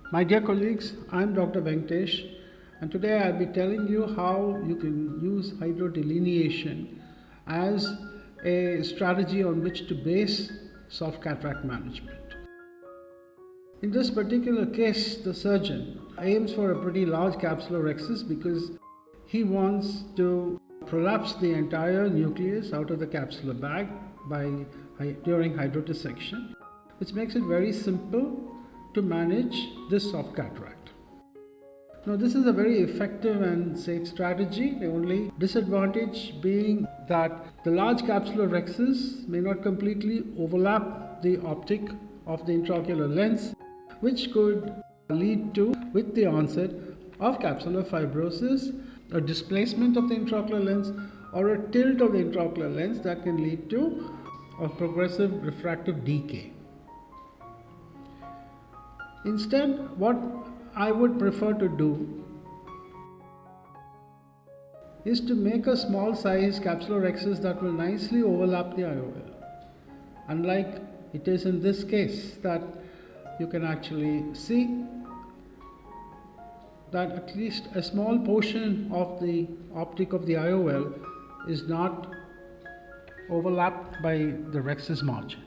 My dear colleagues, I'm Dr. Venkatesh, and today I'll be telling you how you can use hydrodelineation as a strategy on which to base soft cataract management. In this particular case, the surgeon aims for a pretty large capsulorhexis because he wants to prolapse the entire nucleus out of the capsular bag during hydrodissection, which makes it very simple to manage this soft cataract. Now, this is a very effective and safe strategy. The only disadvantage being that the large capsulorhexis may not completely overlap the optic of the intraocular lens, which could lead to, with the onset of capsular fibrosis, a displacement of the intraocular lens or a tilt of the intraocular lens that can lead to a progressive refractive decay. Instead, what I would prefer to do is to make a small size capsulorhexis that will nicely overlap the IOL. Unlike it is in this case, that you can actually see that at least a small portion of the optic of the IOL is not overlapped by the rhexis margin.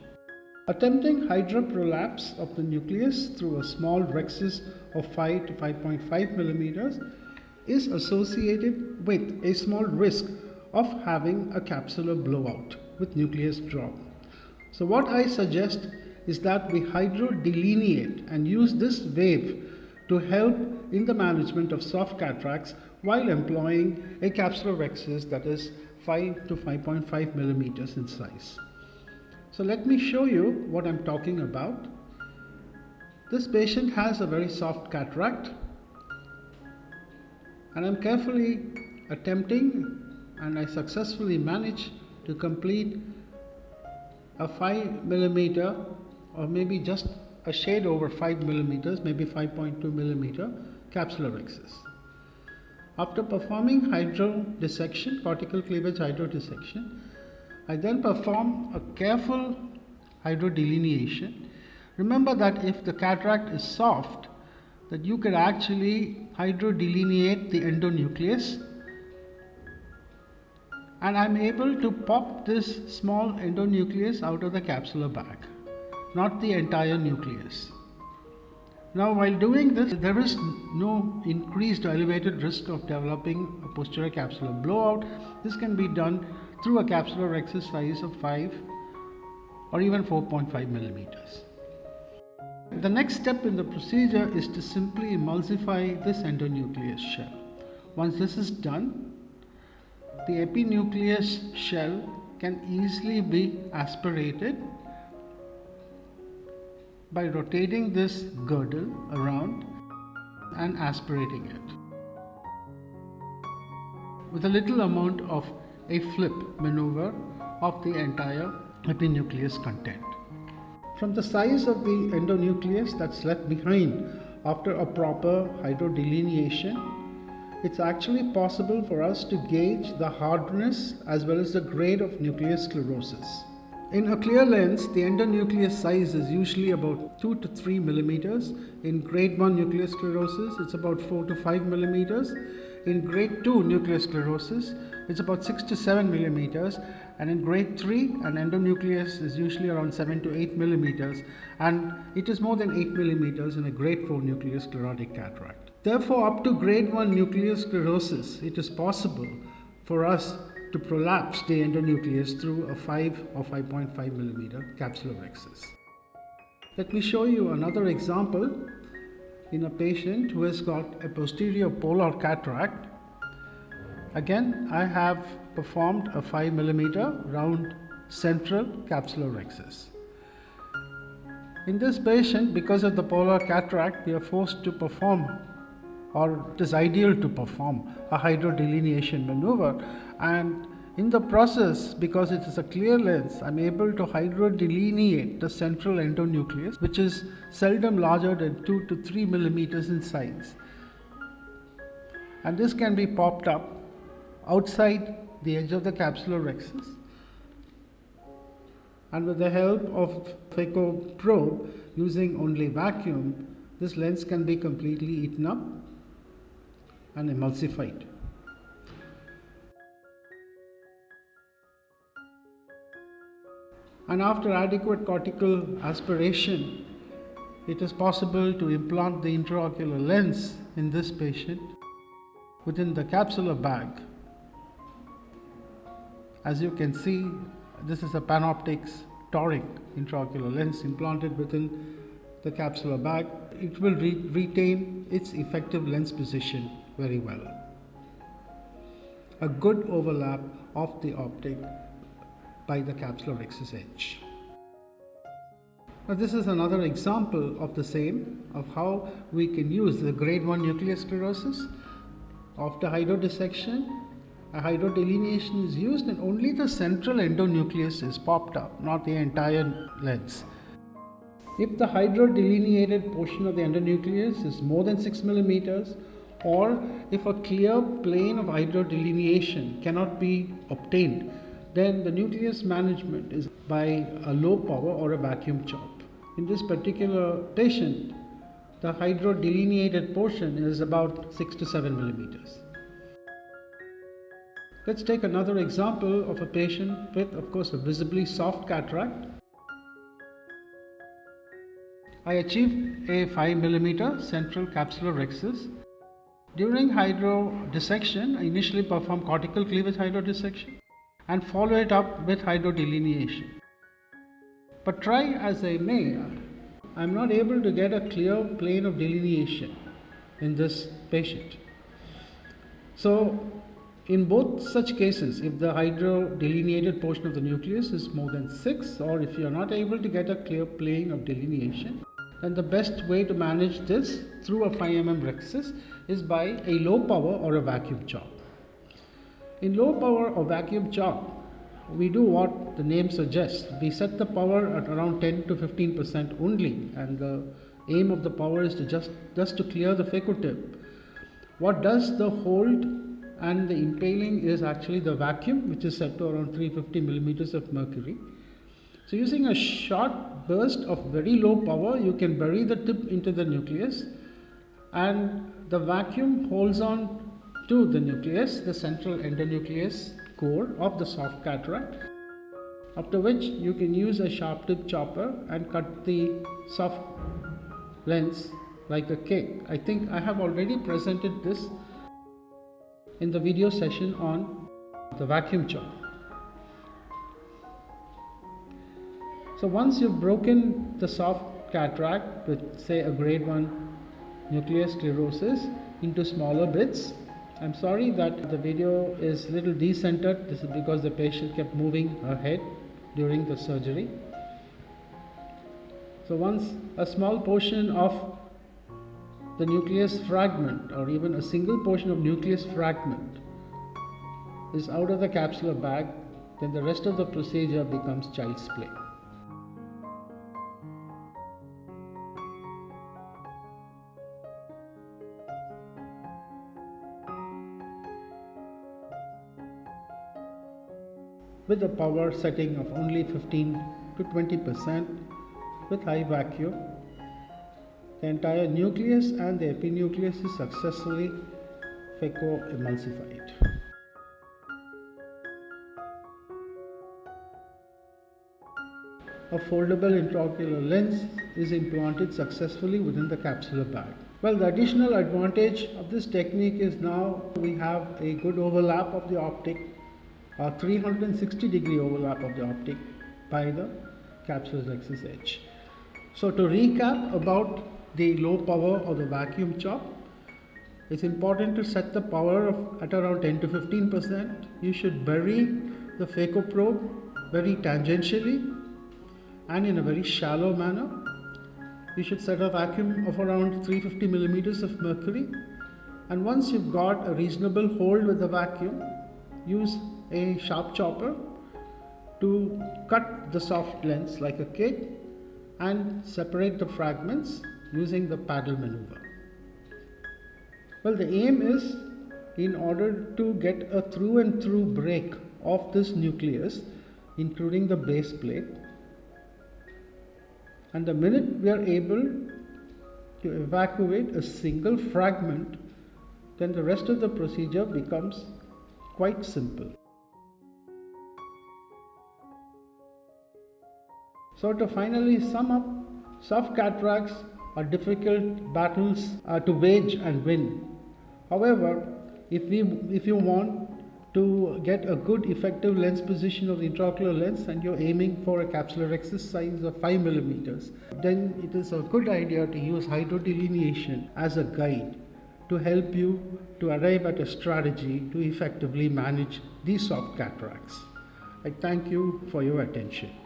Attempting hydroprolapse of the nucleus through a small rhexis of 5 to 5.5 millimeters is associated with a small risk of having a capsular blowout with nucleus drop. So what I suggest is that we hydrodelineate and use this wave to help in the management of soft cataracts while employing a capsulorhexis that is 5 to 5.5 millimeters in size. So let me show you what I'm talking about. This patient has a very soft cataract, and I'm carefully attempting, and I successfully managed to complete a 5 millimeter or maybe just a shade over 5 millimeters, maybe 5.2 millimeter capsulorhexis. After performing hydrodissection, cortical cleavage hydrodissection, I then perform a careful hydrodelineation. Remember that if the cataract is soft, that you can actually hydrodelineate the endonucleus, and I'm able to pop this small endonucleus out of the capsular bag, not the entire nucleus. Now, while doing this, there is no increased or elevated risk of developing a posterior capsular blowout. This can be done through a capsulorhexis size of 5 or even 4.5 millimeters. The next step in the procedure is to simply emulsify this endonucleus shell. Once this is done, the epinucleus shell can easily be aspirated by rotating this girdle around and aspirating it with a little amount of a flip maneuver of the entire epinucleus content. From the size of the endonucleus that's left behind after a proper hydrodelineation, it's actually possible for us to gauge the hardness as well as the grade of nucleus sclerosis. In a clear lens, the endonucleus size is usually about 2 to 3 millimeters. In grade 1 nucleus sclerosis, it's about 4 to 5 millimeters. In grade 2 nucleus sclerosis, it's about 6 to 7 millimeters. And in grade 3, an endonucleus is usually around 7 to 8 millimeters. And it is more than 8 millimeters in a grade 4 nucleus sclerotic cataract. Therefore, up to grade 1 nucleus sclerosis, it is possible for us to prolapse the endonucleus through a 5 or 5.5 millimeter capsulorhexis. Let me show you another example in a patient who has got a posterior polar cataract. Again, I have performed a 5 millimeter round central capsulorhexis. In this patient, because of the polar cataract, we are forced to perform, or it is ideal to perform, a hydrodelineation maneuver, and in the process, because it is a clear lens, I'm able to hydrodelineate the central endonucleus, which is seldom larger than 2 to 3 millimeters in size, and this can be popped up outside the edge of the capsulorhexis, and with the help of phaco probe using only vacuum, this lens can be completely eaten up and emulsified. And after adequate cortical aspiration, it is possible to implant the intraocular lens in this patient within the capsular bag. As you can see, this is a PanOptix toric intraocular lens implanted within the capsular bag. It will retain its effective lens position very well. A good overlap of the optic by the capsular rhexis edge. Now this is another example of the same, of how we can use the grade 1 nuclear sclerosis. After hydrodissection, a hydrodelineation is used and only the central endonucleus is popped up, not the entire lens. If the hydrodelineated portion of the endonucleus is more than 6 millimeters, or if a clear plane of hydrodelineation cannot be obtained, then the nucleus management is by a low power or a vacuum chop. In this particular patient, the hydrodelineated portion is about 6 to 7 millimeters. Let's take another example of a patient with, of course, a visibly soft cataract. I achieved a 5 millimeter central capsular rhexis. During hydrodissection, I initially performed cortical cleavage hydrodissection and follow it up with hydrodelineation. But try as I may, I am not able to get a clear plane of delineation in this patient. So, in both such cases, if the hydrodelineated portion of the nucleus is more than 6, or if you are not able to get a clear plane of delineation, then the best way to manage this through a 5 mm rhexis is by a low power or a vacuum chop. In low power or vacuum chop, we do what the name suggests. We set the power at around 10 to 15% only, and the aim of the power is to just to clear the phacotip. What does the hold and the impaling is actually the vacuum, which is set to around 350 millimeters of mercury. So using a short burst of very low power, you can bury the tip into the nucleus, and the vacuum holds on to the nucleus, the central endonucleus core of the soft cataract, after which you can use a sharp tip chopper and cut the soft lens like a cake. I think I have already presented this in the video session on the vacuum chop. So once you've broken the soft cataract with, say, a grade 1 nuclear sclerosis into smaller bits, I'm sorry that the video is a little decentered. This is because the patient kept moving her head during the surgery. So once a small portion of the nucleus fragment, or even a single portion of nucleus fragment, is out of the capsular bag, then the rest of the procedure becomes child's play. With a power setting of only 15 to 20% with high vacuum, the entire nucleus and the epinucleus is successfully phaco-emulsified. A foldable intraocular lens is implanted successfully within the capsular bag. Well, the additional advantage of this technique is now we have a good overlap of the optic, a 360-degree overlap of the optic by the capsular rhexis edge. So to recap about the low power or the vacuum chop, it's important to set the power at around 10 to 15%. You should bury the phacoprobe very tangentially and in a very shallow manner. You should set a vacuum of around 350 millimeters of mercury, and once you've got a reasonable hold with the vacuum, use a sharp chopper to cut the soft lens like a cake and separate the fragments using the paddle maneuver. Well, the aim is, in order to get a through and through break of this nucleus, including the base plate, and the minute we are able to evacuate a single fragment, then the rest of the procedure becomes quite simple. So to finally sum up, soft cataracts are difficult battles to wage and win. However, if you want to get a good effective lens position of the intraocular lens and you're aiming for a capsular excess size of 5 millimeters, then it is a good idea to use hydrodelineation as a guide to help you to arrive at a strategy to effectively manage these soft cataracts. I thank you for your attention.